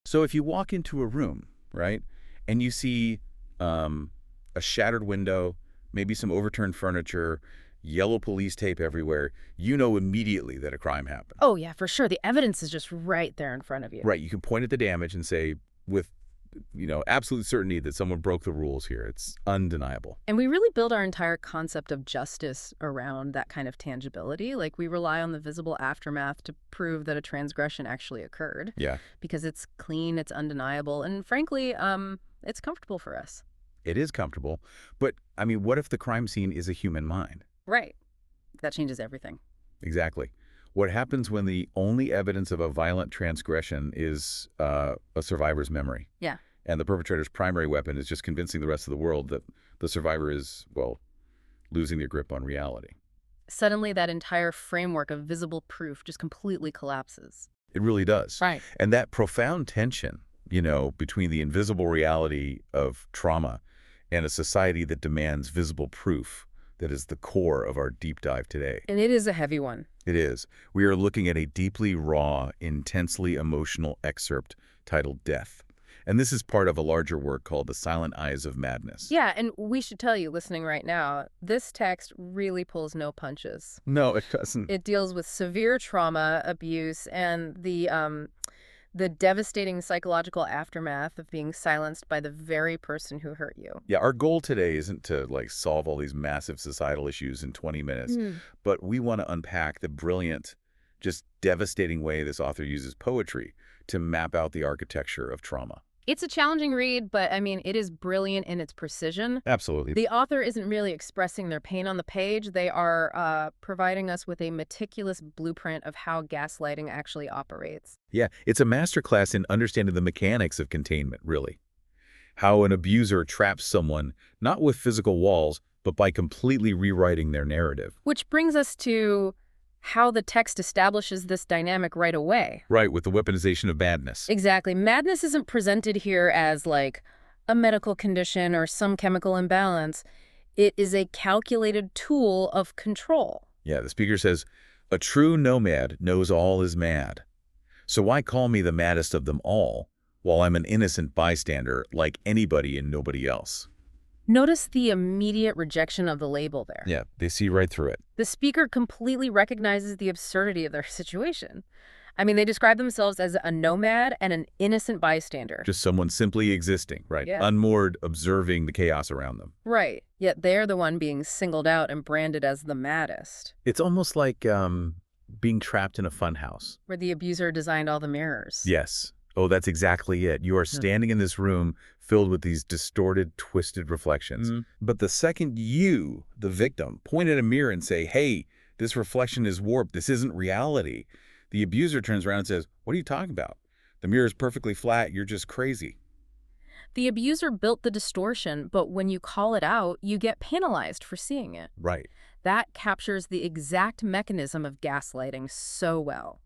So if you walk into a room, right, and you see a shattered window, maybe some overturned furniture, yellow police tape everywhere, you know immediately that a crime happened. Oh, yeah, for sure. The evidence is just right there in front of you. Right, you can point at the damage and say with, absolute certainty that someone broke the rules here. It's undeniable. And we really build our entire concept of justice around that kind of tangibility. Like, we rely on the visible aftermath to prove that a transgression actually occurred. Yeah. Because it's clean, it's undeniable, and frankly, it's comfortable for us. It is comfortable, but, I mean, what if the crime scene is a human mind? Right. That changes everything. Exactly. What happens when the only evidence of a violent transgression is a survivor's memory? Yeah. And the perpetrator's primary weapon is just convincing the rest of the world that the survivor is, well, losing their grip on reality. Suddenly, that entire framework of visible proof just completely collapses. It really does. Right. And that profound tension, between the invisible reality of trauma and a society that demands visible proof, that is the core of our deep dive today. And it is a heavy one. It is. We are looking at a deeply raw, intensely emotional excerpt titled Death. And this is part of a larger work called The Silent Eyes of Madness. Yeah, and we should tell you, listening right now, this text really pulls no punches. No, it doesn't. It deals with severe trauma, abuse, and the devastating psychological aftermath of being silenced by the very person who hurt you. Yeah, our goal today isn't to solve all these massive societal issues in 20 minutes, but we want to unpack the brilliant, just devastating way this author uses poetry to map out the architecture of trauma. It's a challenging read, but I mean, it is brilliant in its precision. Absolutely. The author isn't really expressing their pain on the page. They are providing us with a meticulous blueprint of how gaslighting actually operates. Yeah, it's a masterclass in understanding the mechanics of containment, really. How an abuser traps someone, not with physical walls, but by completely rewriting their narrative. Which brings us to how the text establishes this dynamic right away. Right, with the weaponization of madness. Exactly. Madness isn't presented here as like a medical condition or some chemical imbalance. It is a calculated tool of control. Yeah, the speaker says, "A true nomad knows all is mad. So why call me the maddest of them all, while I'm an innocent bystander like anybody and nobody else?" Notice the immediate rejection of the label there. Yeah, they see right through it. The speaker completely recognizes the absurdity of their situation. I mean, they describe themselves as a nomad and an innocent bystander. Just someone simply existing, right? Yeah. Unmoored, observing the chaos around them. Right. Yet they're the one being singled out and branded as the maddest. It's almost like being trapped in a funhouse. Where the abuser designed all the mirrors. Yes. Oh, that's exactly it. You are standing in this room filled with these distorted, twisted reflections. But the second you, the victim, point at a mirror and say, "Hey, this reflection is warped. This isn't reality," the abuser turns around and says, "What are you talking about? The mirror is perfectly flat. You're just crazy." The abuser built the distortion, but when you call it out, you get penalized for seeing it. Right. That captures the exact mechanism of gaslighting so well.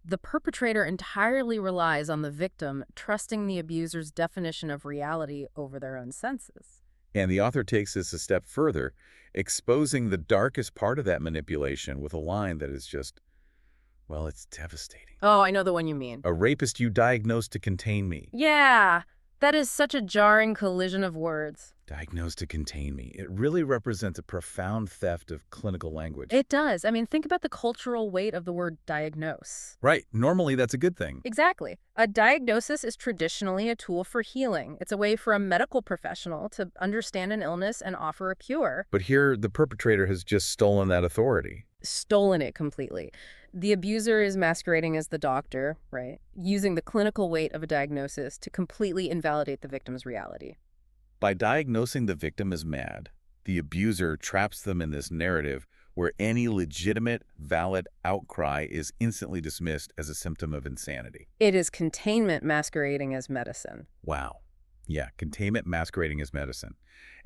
The perpetrator entirely relies on the victim trusting the abuser's definition of reality over their own senses. And the author takes this a step further, exposing the darkest part of that manipulation with a line that is just, well, it's devastating. Oh, I know the one you mean. "A rapist you diagnosed to contain me." Yeah, that is such a jarring collision of words. Diagnosed to contain me. It really represents a profound theft of clinical language. It does. I mean, think about the cultural weight of the word diagnose. Right. Normally, that's a good thing. Exactly. A diagnosis is traditionally a tool for healing. It's a way for a medical professional to understand an illness and offer a cure. But here, the perpetrator has just stolen that authority. Stolen it completely. The abuser is masquerading as the doctor, right? Using the clinical weight of a diagnosis to completely invalidate the victim's reality. By diagnosing the victim as mad, the abuser traps them in this narrative where any legitimate, valid outcry is instantly dismissed as a symptom of insanity. It is containment masquerading as medicine. Wow. Yeah, containment masquerading as medicine.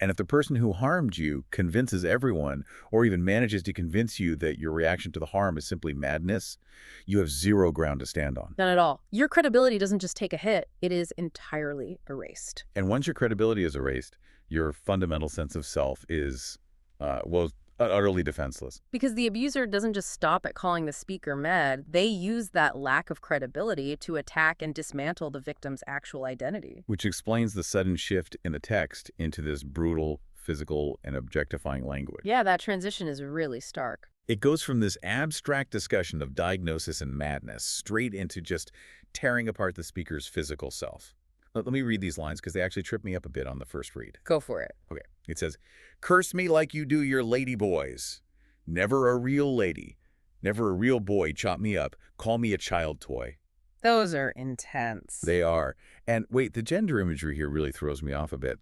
And if the person who harmed you convinces everyone, or even manages to convince you that your reaction to the harm is simply madness, you have zero ground to stand on. None at all. Your credibility doesn't just take a hit, it is entirely erased. And once your credibility is erased, your fundamental sense of self is, Utterly defenseless. Because the abuser doesn't just stop at calling the speaker mad, they use that lack of credibility to attack and dismantle the victim's actual identity. Which explains the sudden shift in the text into this brutal, physical, and objectifying language. Yeah, that transition is really stark. It goes from this abstract discussion of diagnosis and madness straight into just tearing apart the speaker's physical self. Let me read these lines because they actually trip me up a bit on the first read. Go for it. Okay. It says, "Curse me like you do your lady boys. Never a real lady. Never a real boy chop me up. Call me a child toy." Those are intense. They are. And wait, the gender imagery here really throws me off a bit.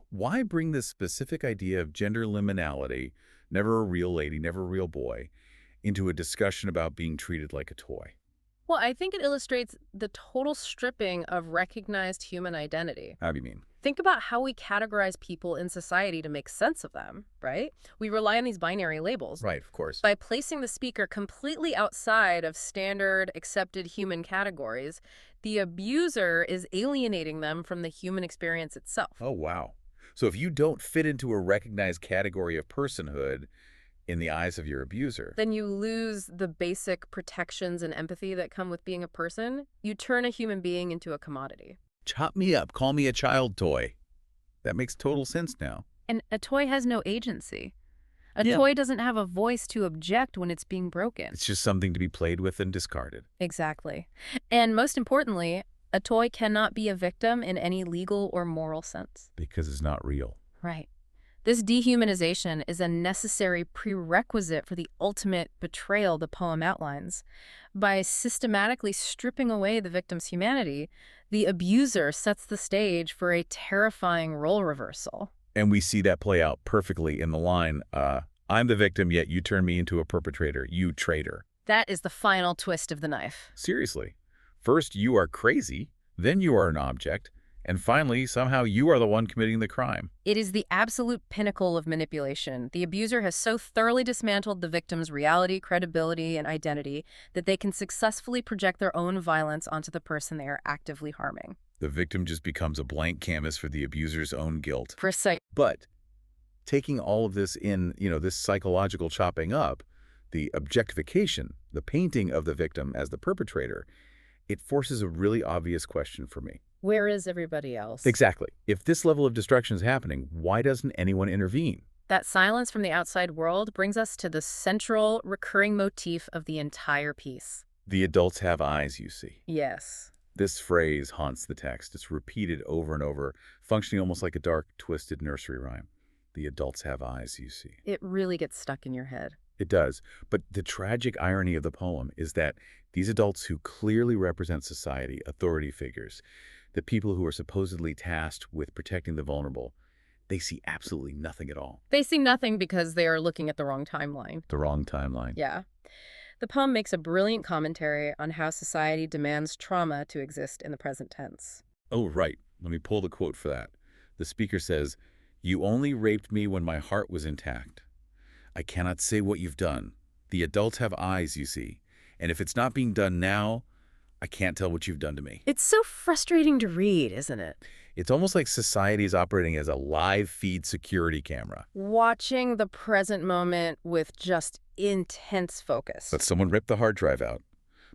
Why bring this specific idea of gender liminality, never a real lady, never a real boy, into a discussion about being treated like a toy? Well, I think it illustrates the total stripping of recognized human identity. How do you mean? Think about how we categorize people in society to make sense of them, right? We rely on these binary labels. Right, of course. By placing the speaker completely outside of standard, accepted human categories, the abuser is alienating them from the human experience itself. Oh, wow. So if you don't fit into a recognized category of personhood in the eyes of your abuser, Then you lose the basic protections and empathy that come with being a person. You turn a human being into a commodity. chop me up, call me a child toy. That makes total sense now. And a toy has no agency. A Yeah. toy doesn't have a voice to object when it's being broken. It's just something to be played with and discarded. Exactly. And most importantly, a toy cannot be a victim in any legal or moral sense. Because it's not real. Right. This dehumanization is a necessary prerequisite for the ultimate betrayal the poem outlines. By systematically stripping away the victim's humanity, the abuser sets the stage for a terrifying role reversal. And we see that play out perfectly in the line, I'm the victim, yet you turn me into a perpetrator, you traitor. That is the final twist of the knife. Seriously. First, you are crazy, then you are an object, and finally, somehow you are the one committing the crime. It is the absolute pinnacle of manipulation. The abuser has so thoroughly dismantled the victim's reality, credibility, and identity that they can successfully project their own violence onto the person they are actively harming. The victim just becomes a blank canvas for the abuser's own guilt. Precise. But taking all of this in, this psychological chopping up, the objectification, the painting of the victim as the perpetrator, it forces a really obvious question for me. Where is everybody else? Exactly. If this level of destruction is happening, why doesn't anyone intervene? That silence from the outside world brings us to the central, recurring motif of the entire piece. The adults have eyes, you see. Yes. This phrase haunts the text. It's repeated over and over, functioning almost like a dark, twisted nursery rhyme. The adults have eyes, you see. It really gets stuck in your head. It does. But the tragic irony of the poem is that these adults who clearly represent society, authority figures, the people who are supposedly tasked with protecting the vulnerable, they see absolutely nothing at all. They see nothing because they are looking at the wrong timeline. The wrong timeline. Yeah. The poem makes a brilliant commentary on how society demands trauma to exist in the present tense. Oh, right. Let me pull the quote for that. The speaker says, "You only raped me when my heart was intact. I cannot say what you've done. The adults have eyes, you see. And if it's not being done now, I can't tell what you've done to me." It's so frustrating to read, isn't it? It's almost like society is operating as a live feed security camera. Watching the present moment with just intense focus. But someone ripped the hard drive out.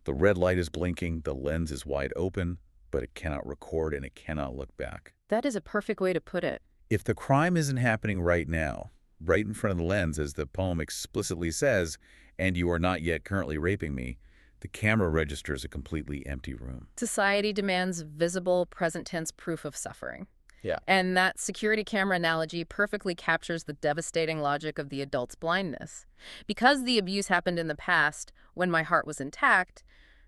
The red light is blinking, the lens is wide open, but it cannot record and it cannot look back. That is a perfect way to put it. If the crime isn't happening right now, right in front of the lens, as the poem explicitly says, and you are not yet currently raping me, the camera registers a completely empty room. Society demands visible, present tense proof of suffering. Yeah. And that security camera analogy perfectly captures the devastating logic of the adult's blindness. Because the abuse happened in the past, when my heart was intact,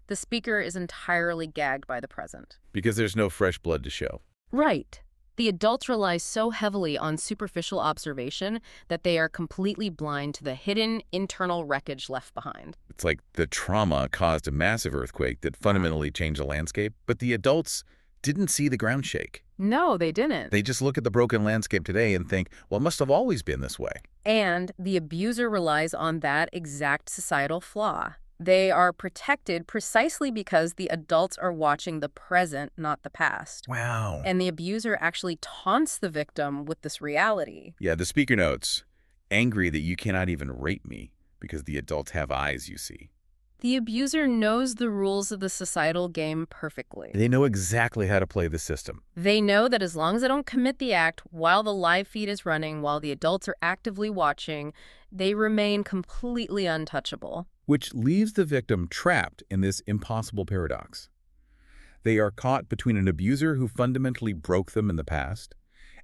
the speaker is entirely gagged by the present. Because there's no fresh blood to show. Right. The adults rely so heavily on superficial observation that they are completely blind to the hidden internal wreckage left behind. It's like the trauma caused a massive earthquake that fundamentally changed the landscape, but the adults didn't see the ground shake. No, they didn't. They just look at the broken landscape today and think, well, it must have always been this way. And the abuser relies on that exact societal flaw. They are protected precisely because the adults are watching the present, not the past. Wow. And the abuser actually taunts the victim with this reality. Yeah, the speaker notes, Angry that you cannot even rape me because the adults have eyes, you see. The abuser knows the rules of the societal game perfectly. They know exactly how to play the system. They know that as long as they don't commit the act while the live feed is running, while the adults are actively watching, they remain completely untouchable. Which leaves the victim trapped in this impossible paradox. They are caught between an abuser who fundamentally broke them in the past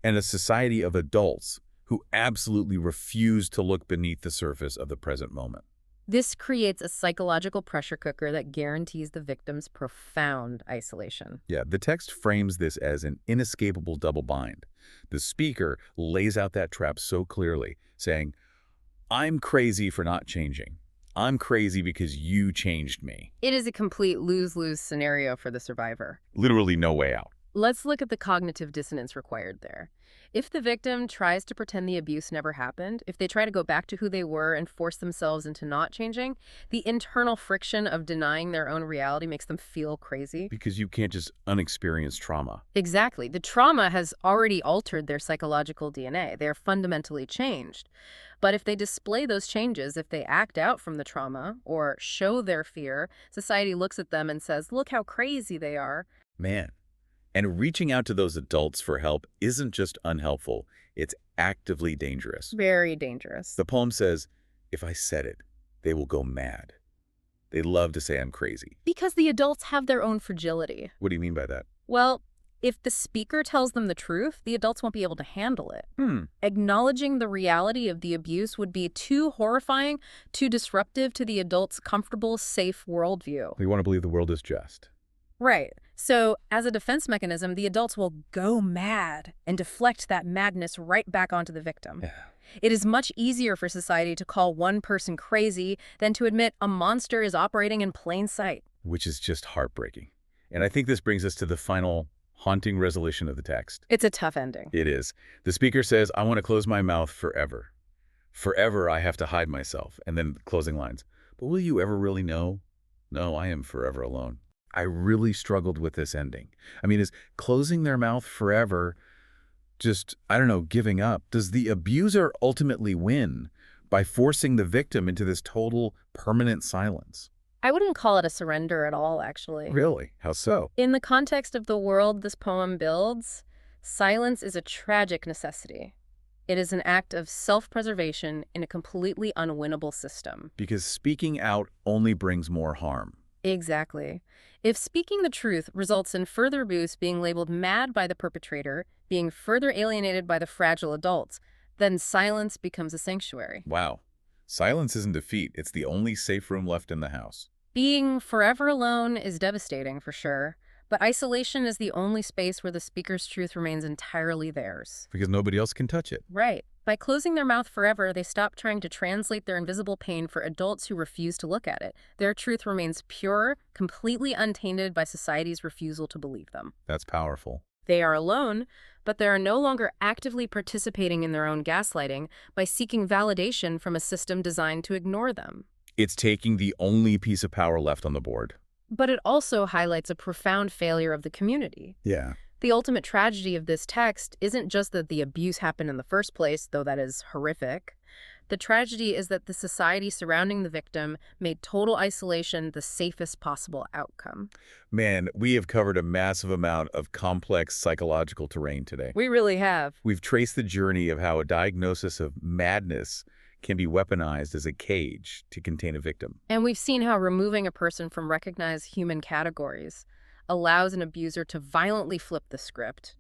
and a society of adults who absolutely refuse to look beneath the surface of the present moment. This creates a psychological pressure cooker that guarantees the victim's profound isolation. Yeah, the text frames this as an inescapable double bind. The speaker lays out that trap so clearly, saying, I'm crazy for not changing. I'm crazy because you changed me. It is a complete lose-lose scenario for the survivor. Literally no way out. Let's look at the cognitive dissonance required there. If the victim tries to pretend the abuse never happened, if they try to go back to who they were and force themselves into not changing, the internal friction of denying their own reality makes them feel crazy. Because you can't just unexperience trauma. Exactly. The trauma has already altered their psychological DNA. They are fundamentally changed. But if they display those changes, if they act out from the trauma or show their fear, society looks at them and says, look how crazy they are. Man. And reaching out to those adults for help isn't just unhelpful, it's actively dangerous. Very dangerous. The poem says, if I said it, they will go mad. They love to say I'm crazy. Because the adults have their own fragility. What do you mean by that? Well, if the speaker tells them the truth, the adults won't be able to handle it. Acknowledging the reality of the abuse would be too horrifying, too disruptive to the adults' comfortable, safe worldview. We want to believe the world is just. Right. So, as a defense mechanism, the adults will go mad and deflect that madness right back onto the victim. Yeah. It is much easier for society to call one person crazy than to admit a monster is operating in plain sight. Which is just heartbreaking. And I think this brings us to the final haunting resolution of the text. It's a tough ending. It is. The speaker says, I want to close my mouth forever. Forever I have to hide myself. And then closing lines. But will you ever really know? No, I am forever alone. I really struggled with this ending. I mean, is closing their mouth forever just, I don't know, giving up? Does the abuser ultimately win by forcing the victim into this total permanent silence? I wouldn't call it a surrender at all, actually. Really? How so? In the context of the world this poem builds, silence is a tragic necessity. It is an act of self-preservation in a completely unwinnable system. Because speaking out only brings more harm. Exactly. If speaking the truth results in further abuse, being labeled mad by the perpetrator, being further alienated by the fragile adults, then silence becomes a sanctuary. Wow. Silence isn't defeat. It's the only safe room left in the house. Being forever alone is devastating, for sure. But isolation is the only space where the speaker's truth remains entirely theirs. Because nobody else can touch it. Right. By closing their mouth forever, they stop trying to translate their invisible pain for adults who refuse to look at it. Their truth remains pure, completely untainted by society's refusal to believe them. That's powerful. They are alone, but they are no longer actively participating in their own gaslighting by seeking validation from a system designed to ignore them. It's taking the only piece of power left on the board. But it also highlights a profound failure of the community. Yeah. The ultimate tragedy of this text isn't just that the abuse happened in the first place, though that is horrific. The tragedy is that the society surrounding the victim made total isolation the safest possible outcome. Man, we have covered a massive amount of complex psychological terrain today. We really have. We've traced the journey of how a diagnosis of madness can be weaponized as a cage to contain a victim. And we've seen how removing a person from recognized human categories allows an abuser to violently flip the script,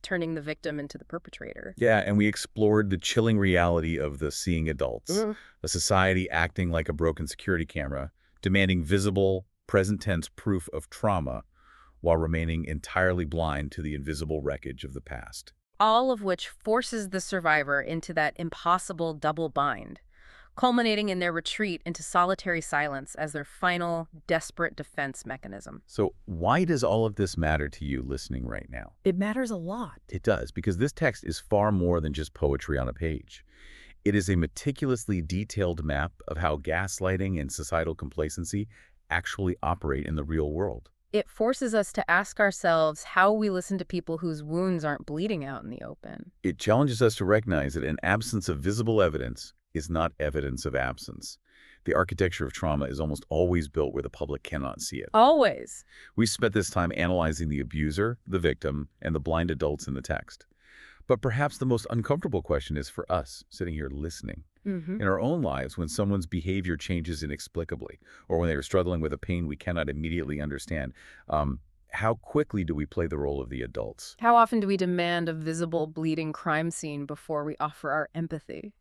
turning the victim into the perpetrator. Yeah, and we explored the chilling reality of the seeing adults, a society acting like a broken security camera, demanding visible, present tense proof of trauma while remaining entirely blind to the invisible wreckage of the past. All of which forces the survivor into that impossible double bind, culminating in their retreat into solitary silence as their final, desperate defense mechanism. So why does all of this matter to you listening right now? It matters a lot. It does, because this text is far more than just poetry on a page. It is a meticulously detailed map of how gaslighting and societal complacency actually operate in the real world. It forces us to ask ourselves how we listen to people whose wounds aren't bleeding out in the open. It challenges us to recognize that an absence of visible evidence is not evidence of absence. The architecture of trauma is almost always built where the public cannot see it. Always. We spent this time analyzing the abuser, the victim, and the blind adults in the text. But perhaps the most uncomfortable question is for us, sitting here listening. In our own lives, when someone's behavior changes inexplicably, or when they are struggling with a pain we cannot immediately understand, how quickly do we play the role of the adults? How often do we demand a visible, bleeding crime scene before we offer our empathy?